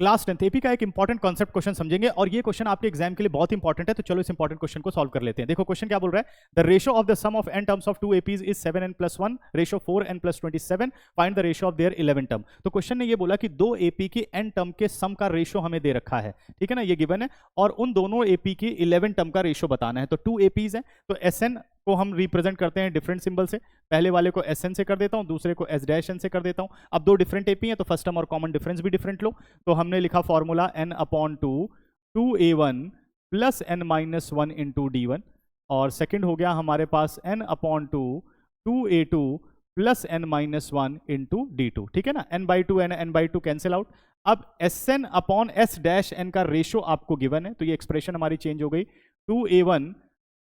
Class 10th AP का एक important concept question समझेंगे और ये क्वेश्चन आपके एग्जाम के लिए बहुत इंपॉर्टेंट है, तो चलो इस इंपॉर्टेंट क्वेश्चन को सॉल्व कर लेते हैं। देखो क्वेश्चन क्या बोल रहा है, the ratio of the sum of n terms of two APs is 7n+1 ratio 4n+27 find the ratio of their 11 term. तो क्वेश्चन ने ये बोला कि दो एपी की n टर्म के सम का रेशियो हमें दे रखा है, ठीक है ना, ये गिवन है, और उन दोनों एपी की 11 टर्म का रेशियो बताना है। तो टू एपीज है तो Sn को हम रिप्रेजेंट करते हैं डिफरेंट सिंबल से, पहले वाले को Sn से कर देता हूं, दूसरे को S' से कर देता हूं। अब दो डिफरेंट एपी हैं तो फर्स्ट टर्म और कॉमन डिफरेंस भी डिफरेंट लो, तो हमने लिखा formula n/2 2a1 plus n-1 into d1, और सेकेंड हो गया हमारे पास n/2 2a2 plus n-1 into d2, ठीक है ना, n/2 n/2 कैंसिल आउट। अब Sn अपॉन S' का रेशियो आपको गिवन है, तो ये एक्सप्रेशन हमारी चेंज हो गई, 2a1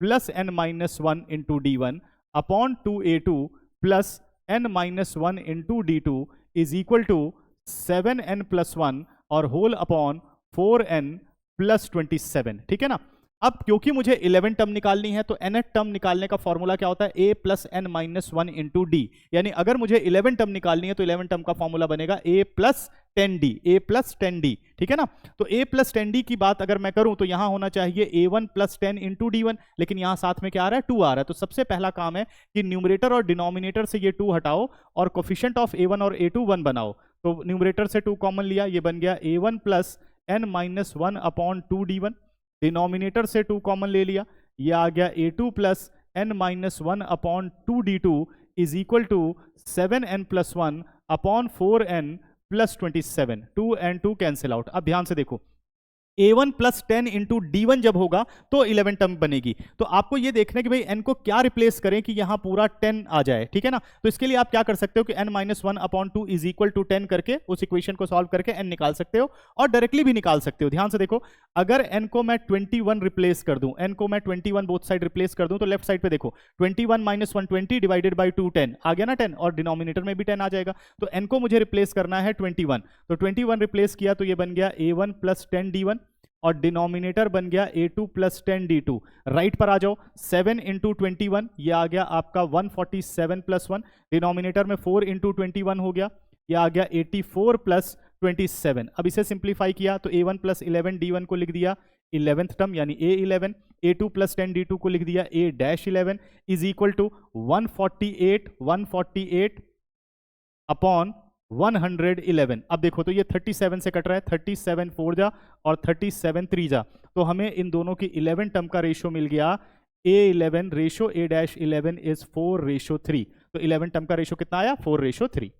plus n-1 into d1 upon 2a2 plus n-1 into d2 is equal to 7n+1 और होल अपॉन 4n+27, ठीक है ना। अब क्योंकि मुझे 11 टर्म निकालनी है तो nth टर्म निकालने का फॉर्मूला क्या होता है, a plus n-1 into D, यानी अगर मुझे 11 टर्म निकालनी है तो 11 टर्म का फॉर्मूला बनेगा a plus 10d, a plus 10d, ठीक है ना। तो a प्लस 10d की बात अगर मैं करूं तो यहां होना चाहिए a1 प्लस 10 इंटू d1, लेकिन यहां साथ में क्या आ रहा है, 2 आ रहा है। तो सबसे पहला काम है कि न्यूमरेटर और डिनोमिनेटर से ये 2 हटाओ और कोफिशिएंट ऑफ a1 और a2 1 बनाओ। तो न्यूमरेटर से 2 कॉमन लिया, ये बन गया a1 plus n-1 upon 2d1, denominator से 2 कॉमन ले लिया, ये आ गया a2 plus n-1 upon 2d2 is equal to 7n+1 upon 4n+27, 2 and 2 cancel out. अब ध्यान से देखो, a1 प्लस 10 इंटू d1 जब होगा तो 11 टर्म बनेगी, तो आपको ये देखना है कि भाई n को क्या रिप्लेस करें कि यहां पूरा 10 आ जाए, ठीक है ना। तो इसके लिए आप क्या कर सकते हो कि n-1 upon 2 is equal to 10 करके उस इक्वेशन को सॉल्व करके n निकाल सकते हो और डायरेक्टली भी निकाल सकते हो। ध्यान से देखो, अगर n को मैं 21 रिप्लेस कर दूं, n को मैं 21 बोथ साइड रिप्लेस कर दूं, तो लेफ्ट साइड पे देखो 21 माइनस 120 डिवाइडेड बाई 2 10 आ गया ना 10, और डिनोमिनेटर में भी 10 आ जाएगा। तो n को मुझे रिप्लेस करना है 21, तो 21 रिप्लेस किया तो ये बन गया a1 प्लस 10 d1 और डिनोमिनेटर बन गया a2 प्लस 10 d2। राइट पर आ जाओ, 7 इंटू 21 ये आ गया आपका 147 प्लस 1, डिनोमिनेटर में 4 इंटू 21 हो गया, ये आ गया 84 प्लस 27। अब इसे सिंप्लीफाई किया तो a1 प्लस 11 d1 को लिख दिया 11th टर्म यानी a11, a2 प्लस 10 d2 को लिख दिया a-11 is equal to 148 upon 111। अब देखो तो ये 37 से कट रहा है, 37 4 जा और 37 3 जा, तो हमें इन दोनों की 11 टर्म का रेशियो मिल गया a11 रेशियो a-11 इज 4:3। तो 11 टर्म का रेशियो कितना आया, 4:3।